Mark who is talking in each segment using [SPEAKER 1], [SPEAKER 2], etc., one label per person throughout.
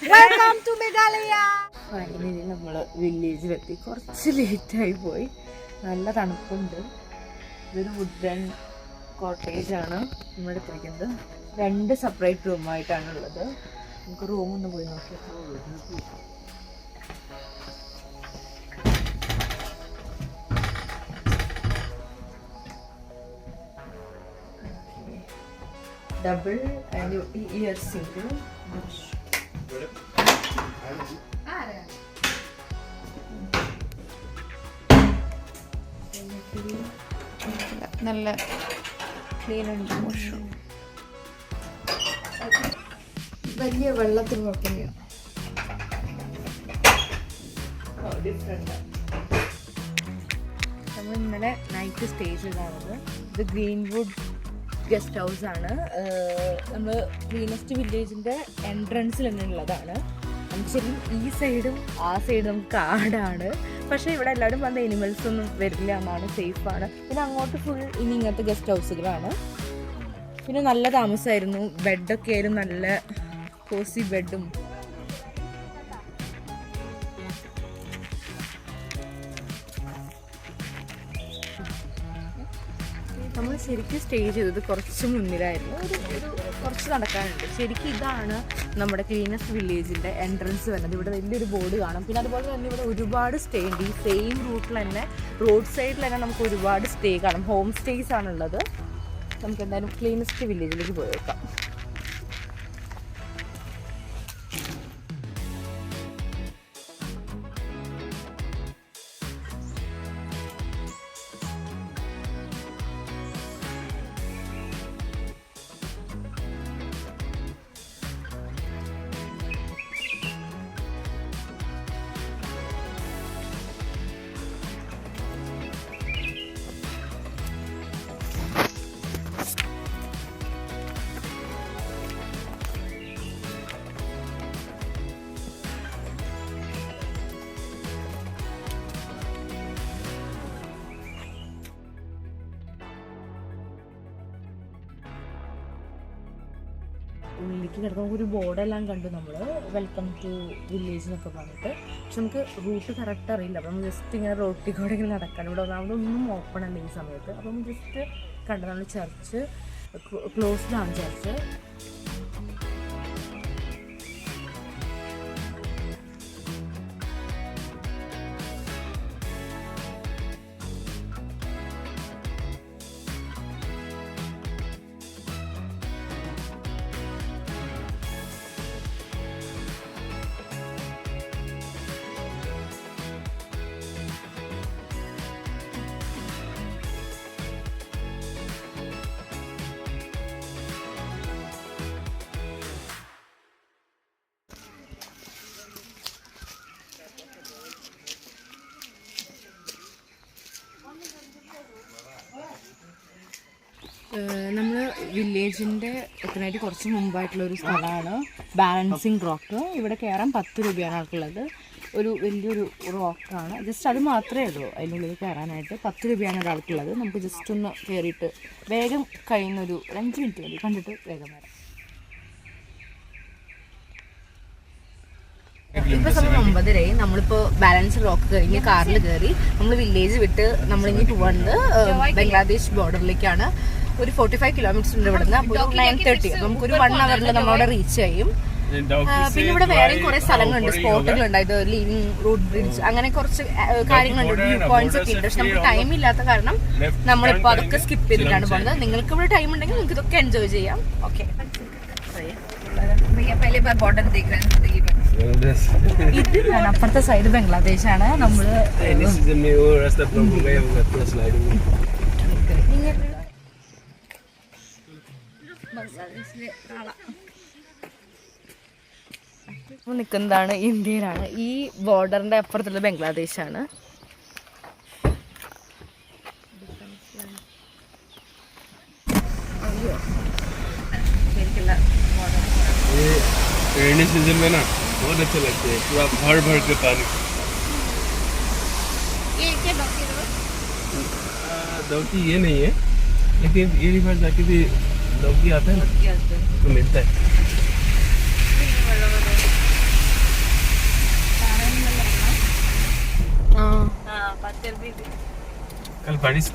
[SPEAKER 1] Welcome to Meghalaya. Finally നമ്മൾ വില്ലേജിലെത്തി. കുറച്ച് ലേറ്റായി പോയി. നല്ല തണുപ്പുണ്ട്. ഇതൊരു വുഡൻ കോട്ടേജ് ആണ് നമ്മൾ എടുത്തിരിക്കുന്നത്. 2 സെപ്പറേറ്റ് റൂമായിട്ടാണ് ഉള്ളത്. നമുക്ക് റൂം ഒന്ന് പോയി നോക്കിയാൽ ഡബിൾ ആൻഡ് ഇയർ സിംഗിൾ. നല്ല ക്ലീൻ ഉണ്ട്. മോശം വലിയ വെള്ളത്തിന് കുഴപ്പമില്ല. നമ്മൾ ഇന്നലെ നൈറ്റ് സ്റ്റേ ചെയ്തത് ഇത് ഗ്രീൻവുഡ് ഗസ്റ്റ് ഹൗസ് ആണ്. നമ്മൾ ഗ്രീനസ്റ്റ് വില്ലേജിൻ്റെ എൻട്രൻസിൽ തന്നെ ഉള്ളതാണ്. നമുക്ക് ശരിക്കും ഈ സൈഡും ആ സൈഡും നമുക്ക് കാടാണ്. പക്ഷേ ഇവിടെ എല്ലാവരും വന്ന എനിമൽസ് ഒന്നും വരില്ല എന്നാണ്, സേഫാണ്. പിന്നെ അങ്ങോട്ട് ഫുൾ ഇനി ഇങ്ങനത്തെ ഗസ്റ്റ് ഹൗസുകളാണ്. പിന്നെ നല്ല താമസമായിരുന്നു. ബെഡൊക്കെ ആയാലും നല്ല കോസി ബെഡും. നമ്മൾ ശരിക്കും സ്റ്റേ ചെയ്തത് കുറച്ച് മുന്നിലായിരുന്നു. ഒരു കുറച്ച് നടക്കാനുണ്ട്. ശരിക്കും ഇതാണ് നമ്മുടെ ക്ലീനസ്റ്റ് വില്ലേജിൻ്റെ എൻട്രൻസ് വരുന്നത്. ഇവിടെ വലിയൊരു ബോർഡ് കാണും. പിന്നെ അതുപോലെ തന്നെ ഇവിടെ ഒരുപാട് സ്റ്റേ ഉണ്ട്. ഈ സെയിം റൂട്ടിൽ തന്നെ റോഡ് സൈഡിൽ തന്നെ നമുക്ക് ഒരുപാട് സ്റ്റേ കാണും. ഹോം സ്റ്റേസ് ആണുള്ളത്. നമുക്ക് എന്തായാലും ക്ലീനസ്റ്റ് വില്ലേജിലേക്ക് പോയി വെക്കാം. ഉള്ളിലേക്ക് കിടക്കുമ്പോൾ ഒരു ബോർഡെല്ലാം കണ്ടു നമ്മൾ, വെൽക്കം ടു വില്ലേജ് എന്നൊക്കെ പറഞ്ഞിട്ട്. പക്ഷെ നമുക്ക് റൂട്ട് കറക്റ്റ് അറിയില്ല. അപ്പോൾ നമ്മൾ ജസ്റ്റ് ഇങ്ങനെ റോട്ടിൽ കൂടെ ഇങ്ങനെ നടക്കാൻ. ഇവിടെ ഒന്നും ഓപ്പൺ അല്ല ഈ സമയത്ത്. അപ്പം ജസ്റ്റ് കണ്ടതാണ് ചർച്ച്. ക്ലോസ്ഡാണ് ചർച്ച്. നമ്മൾ വില്ലേജിൻ്റെ എത്താനായിട്ട് കുറച്ച് മുമ്പായിട്ടുള്ളൊരു സ്ഥലമാണ് ബാലൻസിങ് റോക്ക്. ഇവിടെ കയറാൻ 10 രൂപയാണ് ആൾക്കുള്ളത്. ഒരു വലിയൊരു റോക്കാണ്. ജസ്റ്റ് അത് മാത്രമേ ഉള്ളൂ അതിനുള്ളിൽ കയറാനായിട്ട്. 10 രൂപയാണ് ഒരാൾക്കുള്ളത്. നമുക്ക് ജസ്റ്റ് ഒന്ന് കയറിയിട്ട് വേഗം കഴിയുന്നൊരു 5 മിനിറ്റ് മതി, കണ്ടിട്ട് വേഗം വരാം. ഇപ്പോൾ സമയം 9:30. നമ്മളിപ്പോൾ ബാലൻസ് റോക്ക് കഴിഞ്ഞ് കാറിൽ കയറി നമ്മൾ വില്ലേജ് വിട്ട് നമ്മളിനി പോകുന്നത് ബംഗ്ലാദേശ് ബോർഡറിലേക്കാണ്. ഒരു 45 കിലോമീറ്റേഴ്സ് ഉണ്ട് ഇവിടുന്ന്. അപ്പോൾ 9:30. അപ്പോൾ നമുക്കൊരു 1 അവറിൽ നമ്മളവിടെ റീച്ച് ചെയ്യും. പിന്നെ ഇവിടെ വേറെയും കുറേ സ്ഥലങ്ങളുണ്ട്, സ്പോട്ടുകളുണ്ട്. ഇത് ലിവിങ് റൂട്ട് ബ്രിഡ്ജ്, അങ്ങനെ കുറച്ച് കാര്യങ്ങളുണ്ട്, വ്യൂ പോയിന്റ്സ് ഒക്കെ ഉണ്ട്. പക്ഷെ നമുക്ക് ടൈം ഇല്ലാത്ത കാരണം നമ്മളിപ്പോൾ അതൊക്കെ സ്കിപ്പ് ചെയ്തിട്ടാണ് പോകുന്നത്. നിങ്ങൾക്ക് ഇവിടെ ടൈം ഉണ്ടെങ്കിൽ നിങ്ങൾക്ക് ഇതൊക്കെ എൻജോയ് ചെയ്യാം. ഓക്കെ, ഇത് അപ്പുറത്തെ സൈഡ് ബംഗ്ലാദേശാണ്. നമ്മള് നിൽക്കുന്നതാണ് ഇന്ത്യയിലാണ്. ഈ ബോർഡറിന്റെ അപ്പുറത്തുള്ള ബംഗ്ലാദേശാണ്.
[SPEAKER 2] रेनी सीजन में ना बहुत अच्छे लगते हैं, पूरा भर भर के पानी।
[SPEAKER 1] ये क्या
[SPEAKER 2] दौकी ये नहीं है, लेकिन ये रिवर जाके भी दौकी आता है ना तो मिलता है। बारिश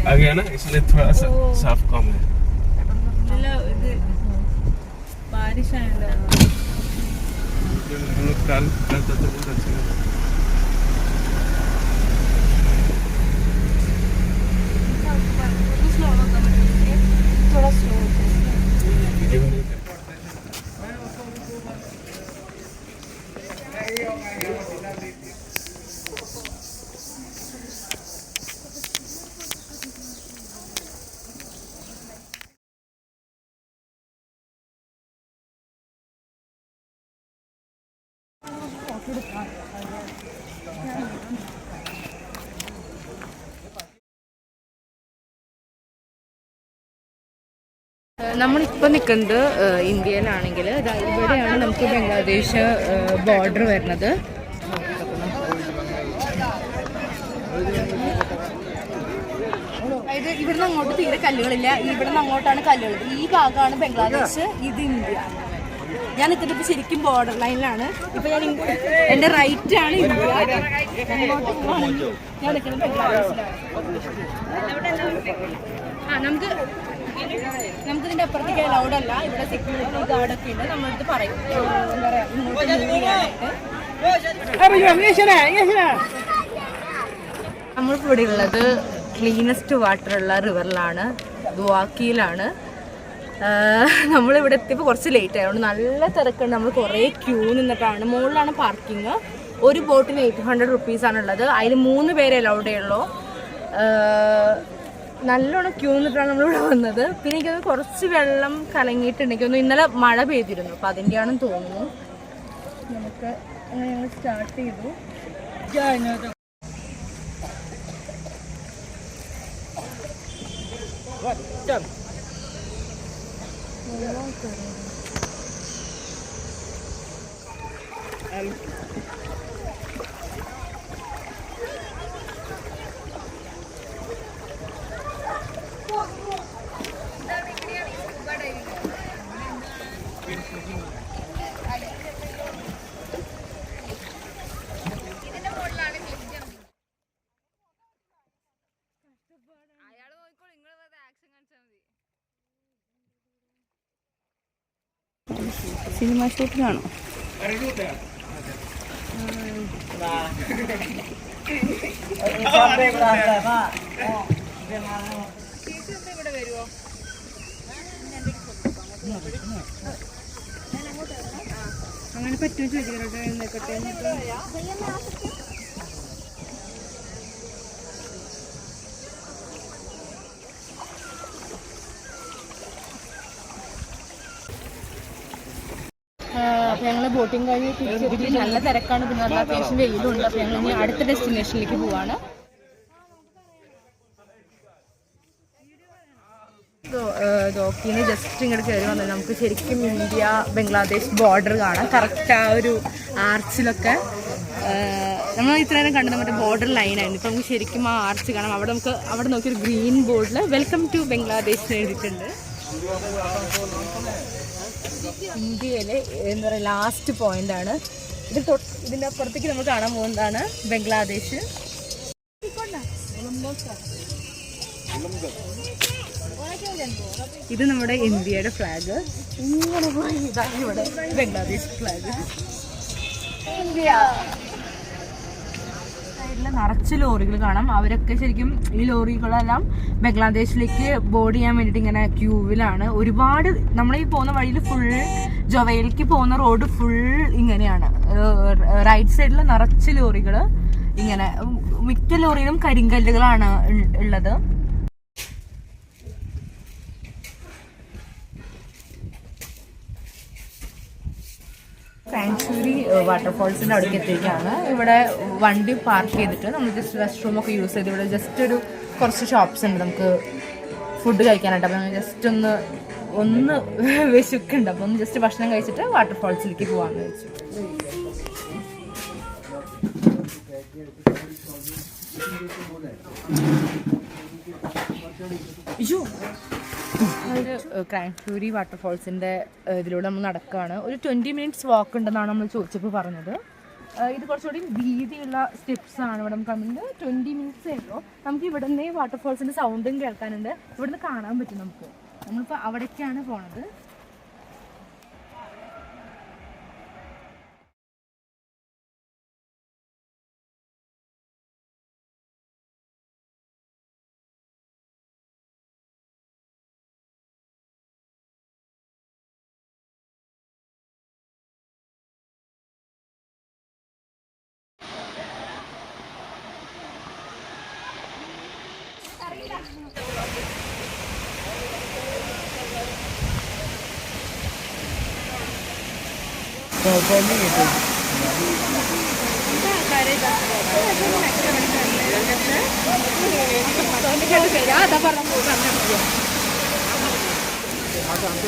[SPEAKER 2] आ गया ना, इसलिए थोड़ा सा साफ कम है।
[SPEAKER 1] बारिश आया
[SPEAKER 2] हम लोग कल तो बहुत अच्छा लगा।
[SPEAKER 1] थोड़ा स्लो നമ്മളിപ്പോൾ നിൽക്കുന്നത് ഇന്ത്യയിലാണെങ്കിൽ ഇവിടെയാണ് നമുക്ക് ബംഗ്ലാദേശ് ബോർഡർ വരുന്നത്. അതായത് ഇവിടുന്ന് അങ്ങോട്ട് തീരെ കല്ലുകളില്ല, ഇവിടുന്ന് അങ്ങോട്ടാണ് കല്ലുകൾ. ഈ ഭാഗമാണ് ബംഗ്ലാദേശ്, ഇത് ഇന്ത്യ. ഞാൻ നിൽക്കുന്നത് ഇപ്പോൾ ശരിക്കും ബോർഡർ ലൈനിലാണ്. ഇപ്പൊ ഞാൻ എൻ്റെ റൈറ്റ് ആണ് ഇന്ത്യ, ഞാൻ നിൽക്കുന്നത് ബംഗ്ലാദേശിലാണ്. നമുക്ക് ഇതിന്റെ അപ്പുറത്തേക്ക് അലൗഡ് അല്ല. ഇവിടെ സെക്യൂരിറ്റി ഗാർഡൊക്കെ ഉണ്ട്, നമ്മളടുത്ത് പറയും എന്താ പറയാ ഇങ്ങോട്ട് മൂവ് ചെയ്യാനായിട്ട്. നമ്മളിപ്പോൾ ഇവിടെ ഉള്ളത് ക്ലീനസ്റ്റ് വാട്ടർ ഉള്ള റിവറിലാണ്, ദുവാക്കിയിലാണ്. നമ്മളിവിടെ എത്തിയപ്പോൾ കുറച്ച് ലേറ്റ് ആയതുകൊണ്ട് നല്ല തിരക്കുണ്ട്. നമ്മൾ കുറേ ക്യൂ നിന്നിട്ടാണ്. മുകളിലാണ് പാർക്കിങ്. ഒരു ബോട്ടിന് 800 റുപ്പീസാണുള്ളത്. അതിൽ 3 പേരെ അലൗഡേ ഉള്ളൂ. നല്ലോണം ക്യൂ നിന്നിട്ടാണ് നമ്മളിവിടെ വന്നത്. പിന്നെ എനിക്കൊന്ന് കുറച്ച് വെള്ളം കലങ്ങിയിട്ടുണ്ടെങ്കിൽ ഒന്ന് ഇന്നലെ മഴ പെയ്തിരുന്നു, അപ്പോൾ അതിൻ്റെയാണെന്ന് തോന്നുന്നു. നമുക്ക് അങ്ങനെ ഞങ്ങൾ സ്റ്റാർട്ട് ചെയ്തു. സിനിമ ഷൂട്ടിനാണോ? അങ്ങനെ പറ്റുമോ ചോദിക്കട്ടെ, എന്നൊക്കെ അപ്പോൾ ഞങ്ങൾ ബോട്ടിങ് കഴിഞ്ഞ് തിരിച്ചെത്തി. നല്ല തിരക്കാണ്, പിന്നെ നല്ല അത്യാവശ്യം വെയിലുണ്ട്. അപ്പോൾ ഞങ്ങൾ ഇനി അടുത്ത ഡെസ്റ്റിനേഷനിലേക്ക് പോവാണ്. ദോക്കിന്ന് ജസ്റ്റ് ഇങ്ങോട്ട് കയറി വന്നത് നമുക്ക് ശരിക്കും ഇന്ത്യ ബംഗ്ലാദേശ് ബോർഡർ കാണാം. കറക്റ്റ് ആ ഒരു ആർച്ചിലൊക്കെ നമ്മൾ ഇത്ര നേരം കണ്ടത് മറ്റേ ബോർഡർ ലൈനായിരുന്നു. ഇപ്പം നമുക്ക് ശരിക്കും ആ ആർച്ച് കാണാം. അവിടെ നോക്കിയൊരു ഗ്രീൻ ബോർഡിൽ വെൽക്കം ടു ബംഗ്ലാദേശ് എഴുതിയിട്ടുണ്ട്. ഇന്ത്യയിലെ എന്താ പറയുക ലാസ്റ്റ് പോയിന്റാണ് ഇത്. ഇതിൻ്റെ അപ്പുറത്തേക്ക് നമ്മൾ കാണാൻ പോകുന്നതാണ് ബംഗ്ലാദേശ്. ഇത് നമ്മുടെ ഇന്ത്യയുടെ ഫ്ലാഗ്. ഇങ്ങനെ പോയി ഇതാണ് ഇവിടെ ബംഗ്ലാദേശ് ഫ്ലാഗ്. ഇന്ത്യ സൈഡിൽ നിറച്ച് ലോറികൾ കാണാം. അവരൊക്കെ ശരിക്കും ഈ ലോറികളെല്ലാം ബംഗ്ലാദേശിലേക്ക് ബോർഡ് ചെയ്യാൻ വേണ്ടിയിട്ട് ഇങ്ങനെ ക്യൂവിലാണ്. ഒരുപാട് നമ്മളീ പോകുന്ന വഴിയിൽ ഫുൾ ജൊവയിലേക്ക് പോകുന്ന റോഡ് ഫുൾ ഇങ്ങനെയാണ്. റൈറ്റ് സൈഡിൽ നിറച്ച് ലോറികൾ ഇങ്ങനെ. മിക്ക ലോറിയിലും കരിങ്കല്ലുകളാണ് ഉള്ളത്. സാങ്ച്വറി വാട്ടർഫോൾസിൻ്റെ അവിടേക്ക് എത്തിയിരിക്കുകയാണ്. ഇവിടെ വണ്ടി പാർക്ക് ചെയ്തിട്ട് നമ്മൾ ജസ്റ്റ് റെസ്റ്റ് റൂമൊക്കെ യൂസ് ചെയ്ത് ഇവിടെ ജസ്റ്റ് കുറച്ച് ഷോപ്സ് ഉണ്ട് നമുക്ക് ഫുഡ് കഴിക്കാനായിട്ട്. അപ്പോൾ നമ്മൾ ജസ്റ്റ് ഒന്ന് വിശക്കുണ്ട്. അപ്പോൾ ഒന്ന് ജസ്റ്റ് ഭക്ഷണം കഴിച്ചിട്ട് വാട്ടർഫോൾസിലേക്ക് പോകാമെന്ന് വെച്ചു. ക്രാങ്ക്യൂരി വാട്ടർഫോൾസിൻ്റെ ഇതിലൂടെ നമ്മൾ നടക്കുകയാണ്. ഒരു 20 മിനിറ്റ്സ് വാക്ക് ഉണ്ടെന്നാണ് നമ്മൾ ചോദിച്ചപ്പോൾ പറഞ്ഞത്. ഇത് കുറച്ചുകൂടി വീതിയുള്ള സ്റ്റെപ്സ് ആണ് ഇവിടെ നമുക്ക് 20 മിനിറ്റ്സേ ഉള്ളൂ. നമുക്ക് ഇവിടെ നിന്ന് വാട്ടർഫോൾസിൻ്റെ സൗണ്ടും കേൾക്കാനുണ്ട്, ഇവിടുന്ന് കാണാൻ പറ്റും നമുക്ക്. നമ്മളിപ്പോൾ അവിടേക്കാണ് പോണത്.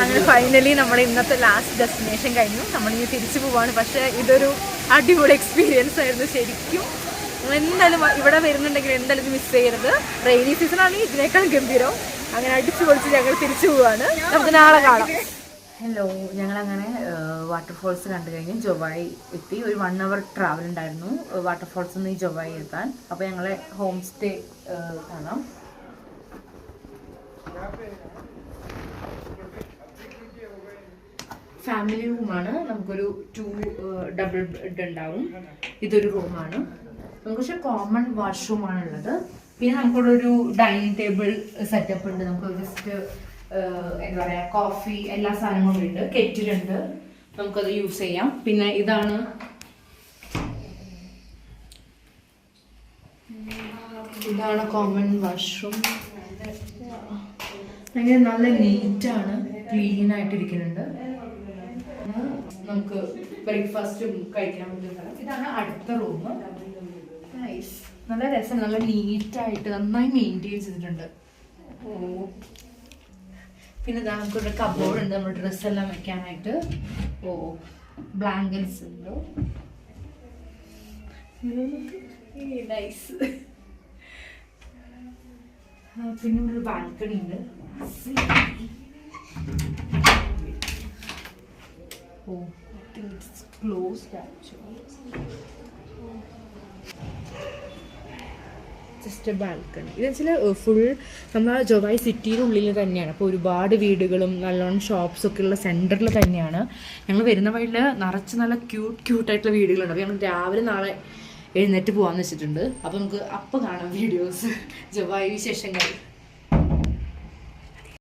[SPEAKER 1] അങ്ങനെ ഫൈനലി നമ്മൾ ഇന്നത്തെ ലാസ്റ്റ് ഡെസ്റ്റിനേഷൻ കഴിഞ്ഞു. നമ്മളിനി തിരിച്ചു പോവാണ്. പക്ഷേ ഇതൊരു അടിപൊളി എക്സ്പീരിയൻസ് ആയിരുന്നു ശരിക്കും. എന്തായാലും ഇവിടെ വരുന്നുണ്ടെങ്കിൽ എന്തായാലും ഇത് മിസ് ചെയ്യരുത്. റെയിനി സീസൺ ആണെങ്കിൽ ഇതിനേക്കാൾ ഗംഭീരം. അങ്ങനെ അടിച്ചു പൊളിച്ച് ഞങ്ങൾ തിരിച്ചു പോവാണ്. നമുക്ക് നാളെ കാണാം. ഹലോ, ഞങ്ങളങ്ങനെ വാട്ടർഫോൾസ് കണ്ടു കഴിഞ്ഞ് ജൊവായി എത്തി. ഒരു 1 hour ട്രാവൽ ഉണ്ടായിരുന്നു വാട്ടർഫോൾസിൽ നിന്ന് ഈ ജൊവായി എത്താൻ. അപ്പോൾ ഞങ്ങളെ ഹോം സ്റ്റേ കാണാം. ഫാമിലി റൂമാണ്. നമുക്കൊരു 2 ഡബിൾ ബെഡ് ഉണ്ടാവും. ഇതൊരു റൂമാണ്. നമുക്ക് പക്ഷേ കോമൺ വാഷ്റൂമാണ് ഉള്ളത്. പിന്നെ നമുക്കിവിടെ ഒരു ഡൈനിങ് ടേബിൾ സെറ്റപ്പ് ഉണ്ട്. നമുക്ക് ജസ്റ്റ് എന്താ പറയുക, കോഫി എല്ലാ സാധനങ്ങളും ഉണ്ട്. കെറ്റിലുണ്ട്, നമുക്കത് യൂസ് ചെയ്യാം. പിന്നെ ഇതാണ് കോമൺ വാഷ്റൂം. ഭയങ്കര നല്ല നീറ്റാണ്, ക്ലീൻ ആയിട്ടിരിക്കുന്നുണ്ട്. നമുക്ക് ബ്രേക്ക്ഫാസ്റ്റ് കഴിക്കാൻ പറ്റുന്ന ഇതാണ് അടുത്ത റൂം. നൈസ്, നല്ല രസം, നല്ല നീറ്റായിട്ട് നന്നായി മെയിൻറ്റെയിൻ ചെയ്തിട്ടുണ്ട്. പിന്നെ നമുക്കൊരു കബോർഡ് ഉണ്ട് നമ്മുടെ ഡ്രസ്സെല്ലാം വെക്കാനായിട്ട്. ബ്ലാങ്കറ്റ്സ് ഉണ്ട്. നൈസ്. പിന്നെ ഒരു ബാൽക്കണി ഉണ്ട്. Just balcony. ഇത് വെച്ചാൽ ഫുൾ നമ്മൾ ജൊവായി സിറ്റിയുടെ ഉള്ളിൽ തന്നെയാണ്. അപ്പോൾ ഒരുപാട് വീടുകളും നല്ലോണം ഷോപ്സൊക്കെ ഉള്ള സെൻറ്ററിൽ തന്നെയാണ്. ഞങ്ങൾ വരുന്ന വഴിയിൽ നിറച്ച് നല്ല ക്യൂട്ടായിട്ടുള്ള വീടുകളുണ്ട്. അപ്പോൾ ഞങ്ങൾ രാവിലെ നാളെ എഴുന്നേറ്റ് പോകാമെന്ന് വെച്ചിട്ടുണ്ട്. അപ്പോൾ നമുക്ക് അപ്പോൾ കാണാം വീഡിയോസ് ജൊവായി വിശേഷങ്ങൾ.